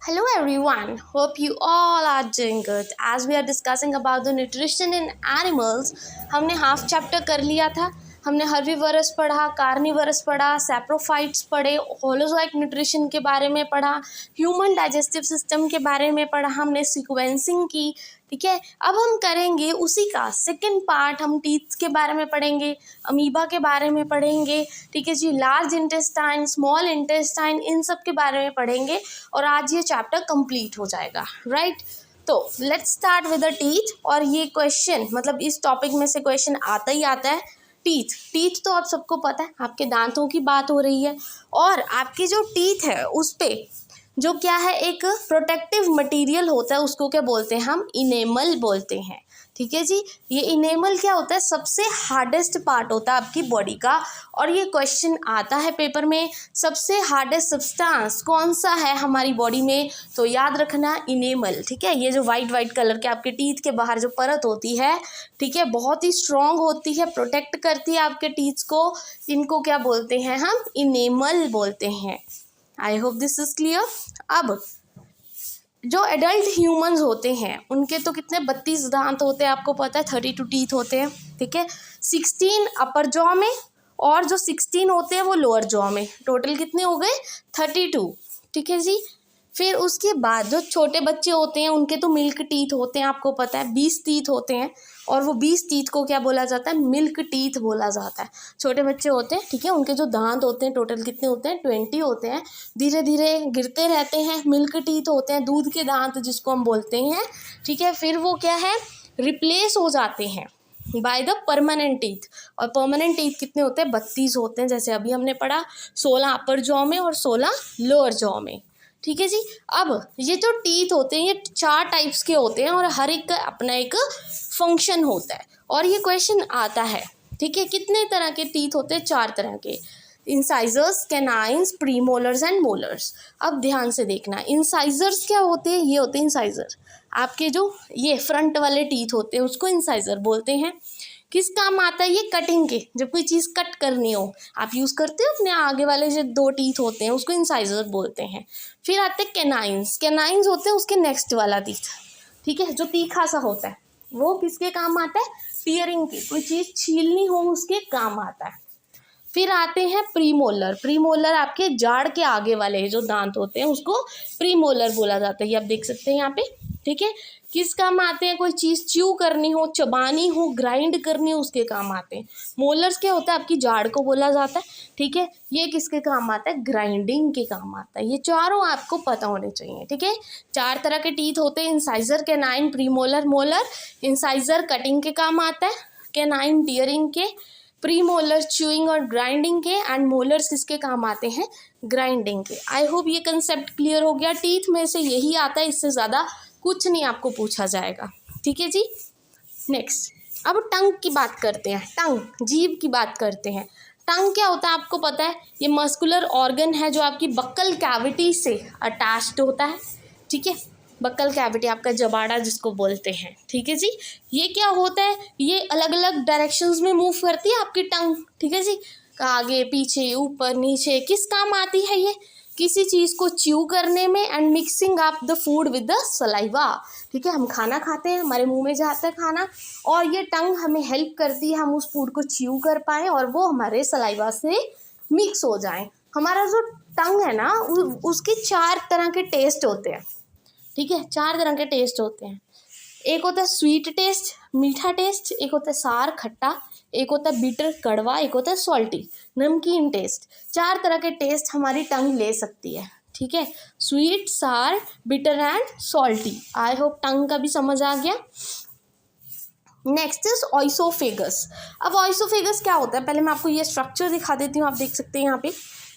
Hello everyone, hope you all are doing good. As we are discussing about the nutrition in animals, हमने half chapter कर लिया था. हमने herbivores पढ़ा, carnivorous पढ़ा, सैप्रोफाइट्स पढ़े, होलोजोइक न्यूट्रिशन के बारे में पढ़ा, ह्यूमन डाइजेस्टिव सिस्टम के बारे में पढ़ा, हमने सीक्वेंसिंग की. ठीक है, अब हम करेंगे उसी का सेकंड पार्ट. हम टीथ के बारे में पढ़ेंगे, अमीबा के बारे में पढ़ेंगे. ठीक है जी, लार्ज इंटेस्टाइन, स्मॉल इंटेस्टाइन, इन सब के बारे में पढ़ेंगे और आज ये चैप्टर कंप्लीट हो जाएगा. राइट, तो let's start with the teeth. और ये क्वेश्चन मतलब इस टॉपिक में से क्वेश्चन आता ही आता है. टीथ तो आप सबको पता है, आपके दांतों की बात हो रही है और आपकी जो टीथ है उस पे जो क्या है एक प्रोटेक्टिव मटेरियल होता है, उसको क्या बोलते हैं हम? इनेमल बोलते हैं. ठीक है जी, ये इनेमल क्या होता है? सबसे हार्डेस्ट पार्ट होता है आपकी बॉडी का. और ये क्वेश्चन आता है पेपर में, सबसे हार्डेस्ट सब्सटेंस कौन सा है हमारी बॉडी में? तो याद रखना इनेमल. ठीक है, ये जो वाइट कलर के आपके टीथ के बाहर जो परत होती है, ठीक है, बहुत ही स्ट्रॉन्ग होती है, प्रोटेक्ट करती है आपके टीथ को. इनको क्या बोलते हैं हम? इनेमल बोलते हैं. I hope this is clear. अब जो एडल्ट ह्यूमंस होते हैं उनके तो कितने 32 दांत होते हैं, आपको पता है. 32 टीथ होते हैं. ठीक है, 16 अपर जॉ में और जो 16 होते हैं वो लोअर जॉ में. टोटल कितने हो गए? 32. ठीक है जी. फिर उसके बाद जो छोटे बच्चे होते हैं उनके तो मिल्क टीथ होते हैं, आपको पता है 20 टीथ होते हैं. और वो 20 टीथ को क्या बोला जाता है? मिल्क टीथ बोला जाता है. छोटे बच्चे होते हैं, ठीक है, उनके जो दांत होते हैं टोटल कितने होते हैं? 20 होते हैं. धीरे धीरे गिरते रहते हैं. मिल्क टीथ होते हैं, दूध के दांत जिसको हम बोलते हैं. ठीक है, फिर वो क्या है? रिप्लेस हो जाते हैं बाय द परमानेंट टीथ. और परमानेंट टीथ कितने होते हैं? 32 होते हैं. जैसे अभी हमने पढ़ा 16 अपर जॉ में और 16 लोअर जॉ में. ठीक है जी. अब ये जो टीथ होते हैं ये 4 टाइप्स के होते हैं और हर एक का अपना एक फंक्शन होता है. और ये क्वेश्चन आता है. ठीक है, कितने तरह के टीथ होते हैं? 4 तरह के. Incisors, canines, premolars and molars. अब ध्यान से देखना, इंसाइजर्स क्या होते हैं? ये होते हैं इंसाइजर, आपके जो ये फ्रंट वाले टीथ होते हैं उसको इंसाइजर बोलते हैं. किस काम आता है ये? कटिंग के. जब कोई चीज़ कट करनी हो आप यूज़ करते हो अपने आगे वाले जो 2 टीथ होते हैं उसको इंसाइजर बोलते हैं. फिर आते हैं कैनाइन्स. कैनाइन्स होते हैं उसके नेक्स्ट वाला टीथ. ठीक है, जो तीखा सा होता है वो किसके काम आता है? टीयरिंग की. कोई चीज़ छीलनी हो उसके काम आता है. फिर आते हैं प्रीमोलर. प्रीमोलर आपके जाड़ के आगे वाले जो दांत होते हैं उसको प्रीमोलर बोला जाता है. ये आप देख सकते हैं यहाँ पे. ठीक है, किस काम आते हैं? कोई चीज़ च्यू करनी हो, चबानी हो, ग्राइंड करनी हो उसके काम आते हैं. मोलर्स क्या होता है? आपकी जाड़ को बोला जाता है. ठीक है, ये किसके काम आता है? ग्राइंडिंग के काम आता है. ये चारों आपको पता होने चाहिए. ठीक है, 4 तरह के टीथ होते हैं, incisor, canine, premolar, molar. Incisor cutting के काम आता है, कैनाइन टीयरिंग के, प्रीमोलर च्यूइंग और ग्राइंडिंग के, एंड मोलर्स किसके काम आते हैं? ग्राइंडिंग के. आई होप ये कंसेप्ट क्लियर हो गया. टीथ में से यही आता है, इससे ज़्यादा कुछ नहीं आपको पूछा जाएगा. ठीक है जी. नेक्स्ट, अब टंग की बात करते हैं. टंग, जीभ की बात करते हैं. टंग क्या होता है आपको पता है? ये मस्कुलर ऑर्गन है जो आपकी बक्कल कैविटी से अटैच्ड होता है. ठीक है, बक्कल कैविटी आपका जबाड़ा जिसको बोलते हैं. ठीक है जी. ये क्या होता है? ये अलग अलग डायरेक्शंस में मूव करती है आपकी टंग. ठीक है जी, आगे पीछे ऊपर नीचे. किस काम आती है ये? किसी चीज़ को च्यू करने में and mixing up the food with the saliva. ठीक है, हम खाना खाते हैं, हमारे मुंह में जाता है खाना और ये टंग हमें हेल्प करती है हम उस फूड को च्यू कर पाएँ और वो हमारे सलाइवा से मिक्स हो जाए. हमारा जो टंग है ना उसके 4 तरह के टेस्ट होते हैं. ठीक है, 4 तरह के टेस्ट होते हैं. एक होता है स्वीट टेस्ट, मीठा टेस्ट. एक होता है सार, खट्टा. एक होता है बिटर, कड़वा. एक होता है सॉल्टी, नमकीन टेस्ट. 4 तरह के टेस्ट हमारी टंग ले सकती है. ठीक है, sweet, sour, bitter and salty. I hope tongue का भी समझ आ गया. Next is oesophagus. अब ऑइसोफेगस क्या होता है? पहले मैं आपको ये स्ट्रक्चर दिखा देती हूँ. आप देख सकते हैं यहाँ पे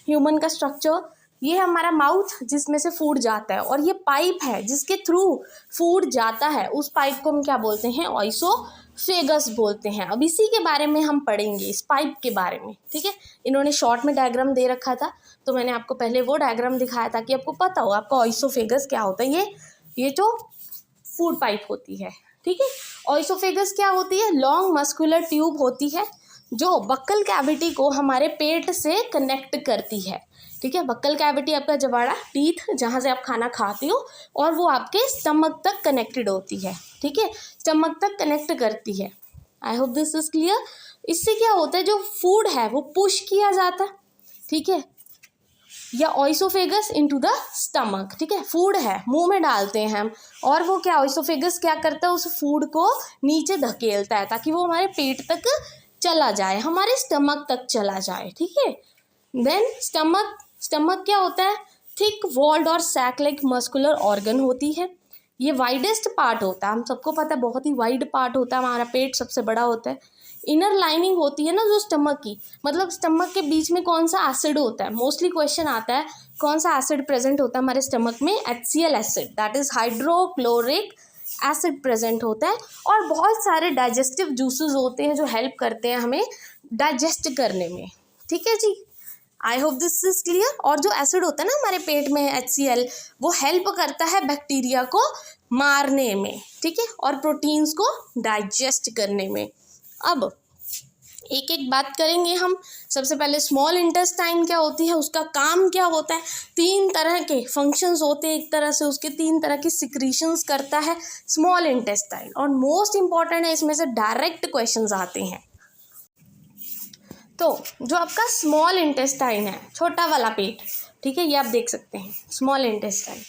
ह्यूमन का स्ट्रक्चर. ये हमारा माउथ जिसमें से फूड जाता है और ये पाइप है जिसके थ्रू फूड जाता है. उस पाइप को हम क्या बोलते हैं? ऑइसोफेगस बोलते हैं. अब इसी के बारे में हम पढ़ेंगे, इस पाइप के बारे में. ठीक है, इन्होंने शॉर्ट में डायग्राम दे रखा था तो मैंने आपको पहले वो डायग्राम दिखाया ताकि आपको पता हो आपका ऑइसोफेगस क्या होता है. ये जो फूड पाइप होती है. ठीक है, ऑइसोफेगस क्या होती है? लॉन्ग मस्कुलर ट्यूब होती है जो बक्कल कैविटी को हमारे पेट से कनेक्ट करती है. ठीक है। बक्कल कैविटी आपका जबाड़ा, टीथ जहाँ से आप खाना खाते हो, और वो आपके स्टमक तक कनेक्टेड होती है, ठीक है, स्टमक तक कनेक्ट करती है। आई होप दिस इज क्लियर। इससे क्या होता है, जो फूड है वो पुश किया जाता है, ठीक है, या ऑइसोफेगस इनटू द स्टमक, ठीक है, फूड है मुंह में डालते हैं हम, और वो क्या ऑइसोफेगस क्या करता है, उस फूड को नीचे धकेलता है ताकि वो हमारे पेट तक चला जाए, हमारे स्टमक तक चला जाए, ठीक है। देन स्टमक क्या होता है, थिक वॉल्ड और सैक लाइक मस्कुलर ऑर्गन होती है। ये वाइडेस्ट पार्ट होता है, हम सबको पता है बहुत ही वाइड पार्ट होता है, हमारा पेट सबसे बड़ा होता है। इनर लाइनिंग होती है ना जो स्टमक की, मतलब स्टमक के बीच में कौन सा एसिड होता है, मोस्टली क्वेश्चन आता है कौन सा एसिड प्रेजेंट होता है हमारे स्टमक में, HCl acid, that is hydrochloric acid present होता है। और बहुत सारे डाइजेस्टिव जूसेस होते हैं जो हेल्प करते हैं हमें डाइजेस्ट करने में, ठीक है जी। I hope this is clear. और जो एसिड होता है ना हमारे पेट में HCl, वो हेल्प करता है बैक्टीरिया को मारने में, ठीक है, और प्रोटीन्स को डाइजेस्ट करने में। अब एक एक बात करेंगे हम। सबसे पहले स्मॉल इंटेस्टाइन क्या होती है, उसका काम क्या होता है। 3 तरह के फंक्शंस होते हैं, एक तरह से उसके 3 तरह की सिक्रीशंस करता है स्मॉल इंटेस्टाइन, और मोस्ट इंपॉर्टेंट है, इसमें से डायरेक्ट क्वेश्चंस आते हैं। तो जो आपका स्मॉल इंटेस्टाइन है, छोटा वाला पेट, ठीक है, ये आप देख सकते हैं स्मॉल इंटेस्टाइन।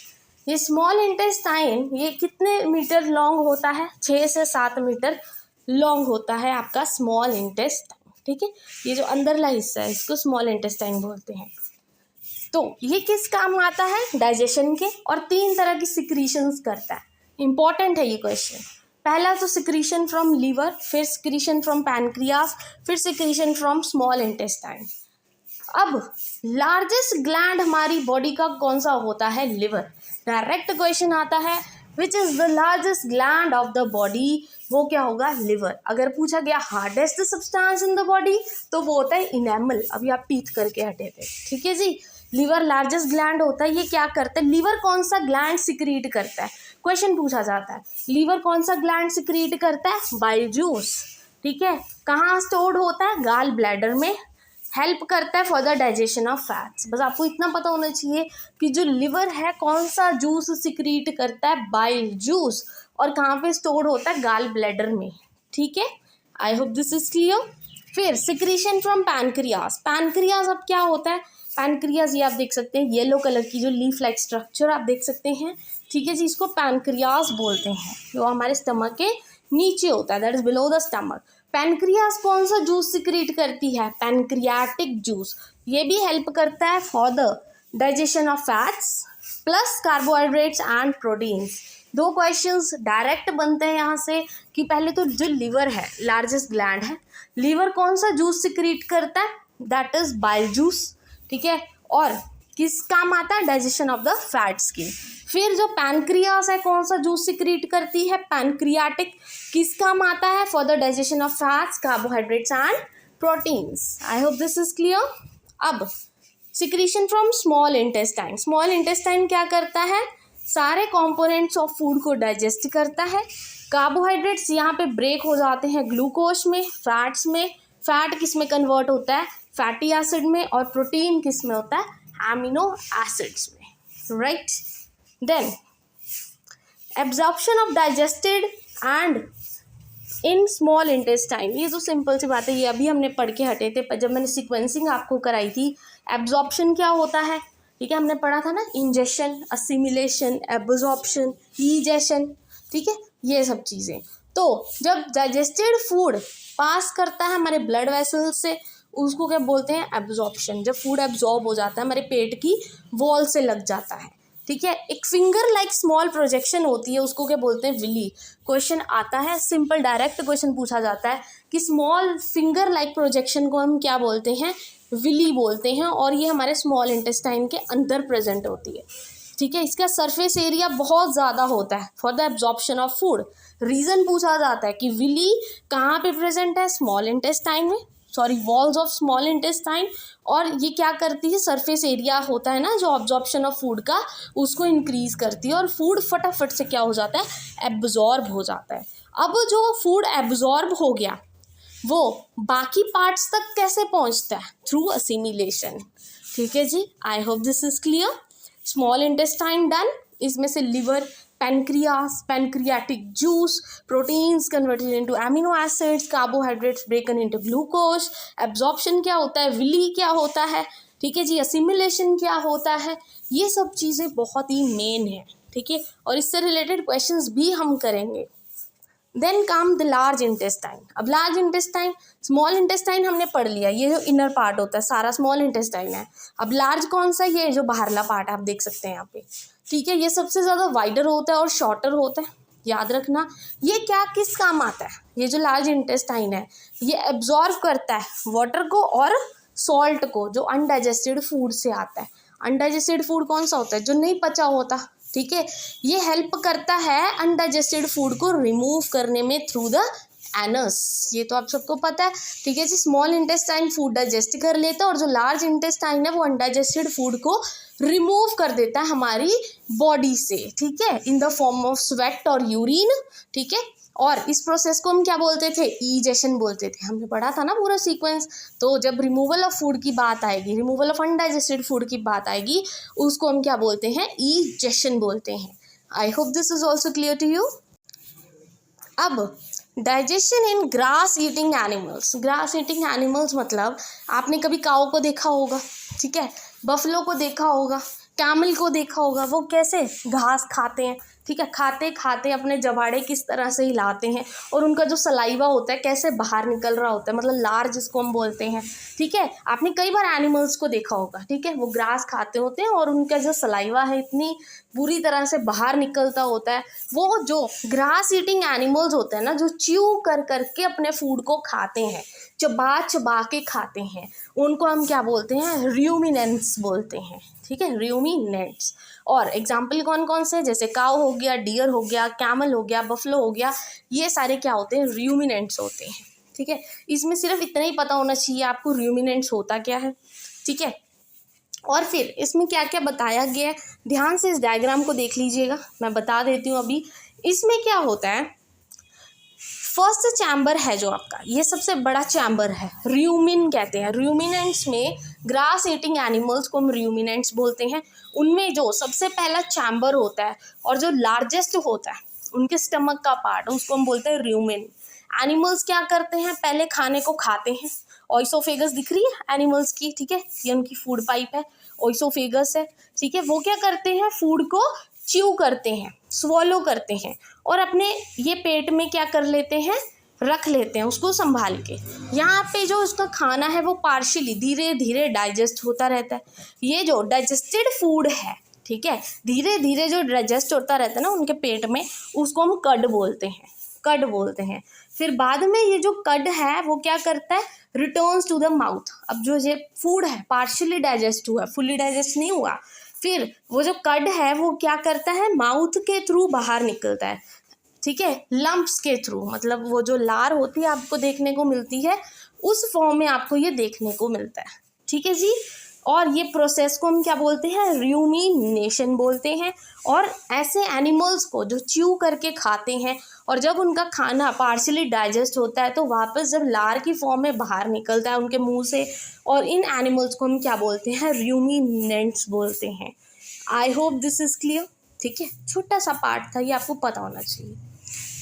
ये स्मॉल इंटेस्टाइन ये कितने मीटर लॉन्ग होता है, 6 से 7 मीटर लॉन्ग होता है आपका स्मॉल इंटेस्टाइन, ठीक है। ये जो अंदरला हिस्सा है इसको स्मॉल इंटेस्टाइन बोलते हैं। तो ये किस काम आता है, डाइजेशन के, और 3 तरह की सिक्रीशंस करता है। इंपॉर्टेंट है ये क्वेश्चन। पहला तो सिक्रीशन फ्रॉम लीवर, फिर सिक्रीशन फ्रॉम पैनक्रियास, फिर सिक्रीशन फ्रॉम स्मॉल इंटेस्टाइन। अब लार्जेस्ट ग्लैंड हमारी बॉडी का कौन सा होता है, लिवर। डायरेक्ट क्वेश्चन आता है which is the largest gland of the body, वो क्या होगा, लिवर। अगर पूछा गया hardest substance in the body, तो वो होता है इनेमल, अभी आप टीथ करके हटे थे, ठीक है जी। लीवर लार्जेस्ट ग्लैंड होता है, ये क्या करता है, लीवर कौन सा ग्लैंड सिक्रीट करता है, क्वेश्चन पूछा जाता है, लीवर कौन सा ग्लैंड सिक्रीट करता है, बाइल जूस, ठीक है। कहाँ स्टोर्ड होता है, गाल ब्लैडर में, हेल्प करता है for the digestion of fats. बस आपको इतना पता होना चाहिए कि जो लिवर है कौन सा जूस सिक्रीट करता है, बाइल जूस, और कहाँ पे स्टोर्ड होता है, गाल ब्लैडर में, ठीक है। आई होप दिस इज क्लियर। फिर सिक्रीशन फ्रॉम पैनक्रियास। पैनक्रियास अब क्या होता है, पैनक्रियास ये आप देख सकते हैं, येलो कलर की जो लीफ लाइक स्ट्रक्चर आप देख सकते हैं, ठीक है जी, इसको पैनक्रियास बोलते हैं, जो हमारे स्टमक के नीचे होता है, that is below the stomach. Pancreas कौन सा जूस सिक्रीट करती है, पैनक्रियाटिक जूस। ये भी हेल्प करता है for the digestion of fats plus carbohydrates and proteins. 2 questions direct बनते हैं यहाँ से कि पहले तो जो लिवर है, लार्जेस्ट ग्लैंड है, लिवर कौन सा जूस सिक्रीट करता है, दैट इज बाइल जूस, ठीक है, और किस काम आता है, डाइजेशन ऑफ द फैट्स की। फिर जो पैनक्रियास है कौन सा जूस सिक्रीट करती है, पैनक्रियाटिक, किस काम आता है, for the digestion of fats, carbohydrates and proteins. I hope this is clear. अब secretion from small intestine. Small intestine क्या करता है, सारे कंपोनेंट्स ऑफ फूड को डाइजेस्ट करता है। कार्बोहाइड्रेट्स यहाँ पे ब्रेक हो जाते हैं ग्लूकोज में, फैट्स में, फैट किस में कन्वर्ट होता है, फैटी एसिड में, और प्रोटीन किस में होता है, एमिनो एसिड्स में, right. Then absorption of digested and in small intestine. ये तो सिंपल सी बात है, ये अभी हमने पढ़ के हटे थे, पर जब मैंने सीक्वेंसिंग आपको कराई थी। एब्जॉर्प्शन क्या होता है, ठीक है, हमने पढ़ा था ना, इंजेशन, असिमिलेशन, एब्जॉर्प्शन, ईजेशन, ठीक है, ये सब चीज़ें। तो जब डाइजेस्टेड फूड पास करता है हमारे ब्लड वेसल से, उसको क्या बोलते हैं, एब्जॉर्प्शन। जब फूड एब्जॉर्ब हो जाता है हमारे पेट की वॉल से लग जाता है, ठीक है। एक फिंगर लाइक स्मॉल प्रोजेक्शन होती है, उसको क्या बोलते हैं, विली। क्वेश्चन आता है सिंपल डायरेक्ट क्वेश्चन पूछा जाता है कि स्मॉल फिंगर लाइक प्रोजेक्शन को हम क्या बोलते हैं, विली बोलते हैं, और ये हमारे स्मॉल इंटेस्टाइन के अंदर प्रेजेंट होती है, ठीक है। इसका सरफेस एरिया बहुत ज़्यादा होता है for the absorption of food. Reason पूछा जाता है कि विली कहाँ पे प्रेजेंट है, स्मॉल इंटेस्टाइन में, sorry, walls of small intestine, और ये क्या करती है, सरफेस एरिया होता है ना जो ऑब्जॉर्प्शन ऑफ फूड का, उसको इंक्रीज करती है, और फूड फटाफट से क्या हो जाता है, एब्जॉर्ब हो जाता है। अब जो फूड एब्जॉर्ब हो गया वो बाकी पार्ट्स तक कैसे पहुंचता है, थ्रू असिमिलेशन, ठीक है जी, I hope this is clear. Small intestine done, इसमें से liver, pancreas, pancreatic juice, proteins converted into amino acids, carbohydrates broken into glucose, absorption क्या होता है, विली क्या होता है, ठीक है जी, असिमिलेशन क्या होता है, ये सब चीज़ें बहुत ही मेन है, ठीक है, और इससे रिलेटेड क्वेश्चंस भी हम करेंगे। Then come the large intestine. अब लार्ज इंटेस्टाइन, स्मॉल इंटेस्टाइन हमने पढ़ लिया, ये जो इनर पार्ट होता है सारा स्मॉल इंटेस्टाइन है। अब लार्ज कौन सा, ये जो बाहरला पार्ट आप देख सकते हैं यहाँ पे, ठीक है, ये सबसे ज़्यादा वाइडर होता है और शॉर्टर होता है, याद रखना। ये क्या किस काम आता है, ये जो लार्ज इंटेस्टाइन है ये एब्जॉर्व करता है वाटर को और सॉल्ट को जो अनडाइजेस्टेड फूड से आता है। अनडाइजेस्टेड फूड कौन सा होता है, जो नहीं पचा होता, ठीक है, ये हेल्प करता है अनडाइजेस्टेड फूड को रिमूव करने में थ्रू द एनस, ये तो आप सबको पता है, ठीक है जी। स्मॉल इंटेस्टाइन फूड डाइजेस्ट कर लेता है और जो लार्ज इंटेस्टाइन है वो अनडाइजेस्टेड फूड को रिमूव कर देता है हमारी बॉडी से, ठीक है, in the form of sweat और यूरिन, ठीक है। और इस प्रोसेस को हम क्या बोलते थे, ईजेशन बोलते थे, हमने पढ़ा था ना पूरा सीक्वेंस। तो जब रिमूवल ऑफ फूड की बात आएगी, रिमूवल ऑफ अनडाइजेस्टेड फूड की बात आएगी, उसको हम क्या बोलते हैं, ईजेशन बोलते हैं। I hope this is also clear to you. अब digestion in grass eating animals. Grass eating animals मतलब आपने कभी काऊ को देखा होगा, ठीक है, बफलो को देखा होगा, कैमल को देखा होगा, वो कैसे घास खाते हैं, ठीक है, खाते खाते अपने जबाड़े किस तरह से हिलाते हैं और उनका जो सलाइवा होता है कैसे बाहर निकल रहा होता है, मतलब लार जिसको हम बोलते हैं, ठीक है। आपने कई बार एनिमल्स को देखा होगा, ठीक है, वो ग्रास खाते होते हैं और उनका जो सलाइवा है इतनी बुरी तरह से बाहर निकलता होता है। वो जो ग्रास ईटिंग एनिमल्स होते हैं ना, जो च्यू कर करके अपने फूड को खाते हैं, चबा चबा के खाते हैं, उनको हम क्या बोलते हैं, र्यूमिनेंट्स बोलते हैं, ठीक है, र्यूमिनेंट्स। और एग्जाम्पल कौन कौन से, जैसे काऊ हो गया, डियर हो गया, कैमल हो गया, बफलो हो गया, ये सारे क्या होते हैं, र्यूमिनेंट्स होते हैं, ठीक है। इसमें सिर्फ इतना ही पता होना चाहिए आपको र्यूमिनेंट्स होता क्या है, ठीक है। और फिर इसमें क्या क्या बताया गया है, ध्यान से इस डायग्राम को देख लीजिएगा, मैं बता देती हूँ अभी। इसमें क्या होता है, फर्स्ट चैम्बर है जो आपका, ये सबसे बड़ा चैम्बर है, र्यूमिन कहते हैं। र्यूमिनेंट्स में ग्रास ईटिंग एनिमल्स को हम र्यूमिनेंट्स बोलते हैं। उनमें जो सबसे पहला चैम्बर होता है और जो लार्जेस्ट होता है उनके स्टमक का पार्ट, उसको हम बोलते हैं र्यूमिन। एनिमल्स क्या करते हैं, पहले खाने को खाते हैं, ऑइसोफेगस दिख रही है एनिमल्स की, ठीक है, ये उनकी फूड पाइप है, ऑइसोफेगस है, ठीक है। वो क्या करते हैं, फूड को च्यू करते हैं, स्वॉलो करते हैं और अपने ये पेट में क्या कर लेते हैं, रख लेते हैं उसको संभाल के। यहाँ पे जो उसका खाना है वो पार्शियली धीरे धीरे डाइजेस्ट होता रहता है। ये जो डाइजेस्टेड फूड है, ठीक है, धीरे धीरे जो डाइजेस्ट होता रहता है ना उनके पेट में, उसको हम कड बोलते हैं, कड बोलते हैं। फिर बाद में ये जो कड है वो क्या करता है, रिटर्न्स टू द माउथ। अब जो ये फूड है पार्शियली डाइजेस्ट हुआ, फुली डाइजेस्ट नहीं हुआ, फिर वो जो कड है वो क्या करता है, माउथ के थ्रू बाहर निकलता है, ठीक है, लंप्स के थ्रू, मतलब वो जो लार होती है आपको देखने को मिलती है उस फॉर्म में आपको ये देखने को मिलता है, ठीक है जी। और ये प्रोसेस को हम क्या बोलते हैं, र्यूमिनेशन बोलते हैं। और ऐसे एनिमल्स को जो च्यू करके खाते हैं और जब उनका खाना पार्शियली डाइजेस्ट होता है तो वापस जब लार की फॉर्म में बाहर निकलता है उनके मुंह से, और इन एनिमल्स को हम क्या बोलते हैं, र्यूमिनेंट्स बोलते हैं। I hope this is clear, ठीक है, छोटा सा पार्ट था, ये आपको पता होना चाहिए।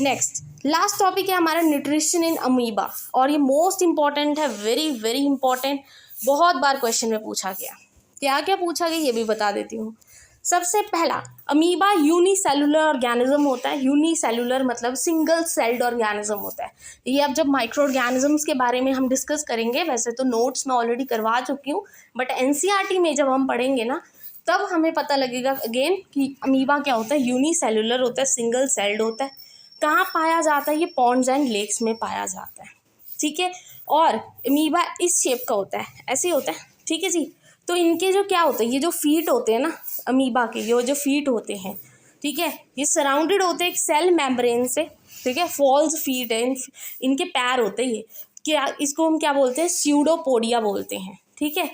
नेक्स्ट लास्ट टॉपिक है हमारा न्यूट्रिशन इन अमीबा, और ये मोस्ट इंपॉर्टेंट है, वेरी वेरी इंपॉर्टेंट, बहुत बार क्वेश्चन में पूछा गया। क्या क्या पूछा गया ये भी बता देती हूँ। सबसे पहला, अमीबा यूनिसेलुलर ऑर्गेनिज्म होता है। यूनिसेलुलर मतलब सिंगल सेल्ड ऑर्गेनिज्म होता है। ये अब जब माइक्रो ऑर्गेनिजम्स के बारे में हम डिस्कस करेंगे, वैसे तो नोट्स मैं ऑलरेडी करवा चुकी हूँ, बट एनसीईआरटी में जब हम पढ़ेंगे ना तब हमें पता लगेगा अगेन कि अमीबा क्या होता है, यूनिसेलुलर होता है, सिंगल सेल्ड होता है। कहाँ पाया जाता है, ये पॉन्ड्स एंड लेक्स में पाया जाता है, ठीक है। और अमीबा इस शेप का होता है, ऐसे होता है, ठीक है जी। तो इनके जो क्या होते हैं, ये जो फीट होते हैं ना अमीबा के, ये जो फीट होते हैं, ठीक है, ये सराउंडेड होते हैं एक सेल मेम्ब्रेन से, ठीक है, फॉल्स फीट है, इनके पैर होते हैं, ये क्या, इसको हम क्या बोलते हैं, स्यूडोपोडिया बोलते हैं, ठीक है।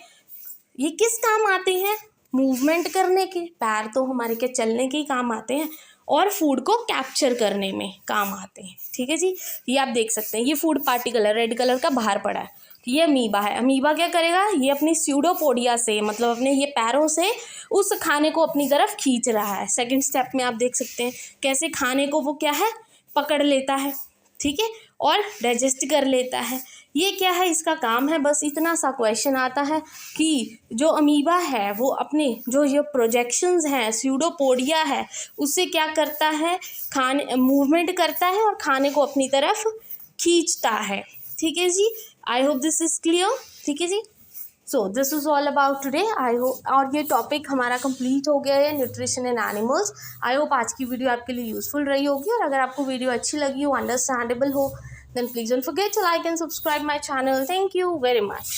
ये किस काम आते हैं, मूवमेंट करने के, पैर तो हमारे के चलने के ही काम आते हैं, और फूड को कैप्चर करने में काम आते हैं, ठीक है जी। ये आप देख सकते हैं, ये फूड पार्टिकल है, रेड कलर का बाहर पड़ा है, ये अमीबा है। अमीबा क्या करेगा, ये अपनी स्यूडोपोडिया से, मतलब अपने ये पैरों से उस खाने को अपनी तरफ खींच रहा है। सेकंड स्टेप में आप देख सकते हैं कैसे खाने को वो क्या है, पकड़ लेता है, ठीक है, और डाइजेस्ट कर लेता है। ये क्या है, इसका काम है। बस इतना सा क्वेश्चन आता है कि जो अमीबा है वो अपने जो ये प्रोजेक्शंस हैं, स्यूडोपोडिया है, उससे क्या करता है, खाने मूवमेंट करता है और खाने को अपनी तरफ खींचता है। ठीक है जी, I hope this is clear. ठीक है जी, so this is all about today. I hope, और ये टॉपिक हमारा कंप्लीट हो गया है, nutrition in animals. I hope आज की वीडियो आपके लिए यूजफुल रही होगी, और अगर आपको वीडियो अच्छी लगी हो, अंडरस्टैंडेबल हो, then please don't forget to like and subscribe my channel. Thank you very much.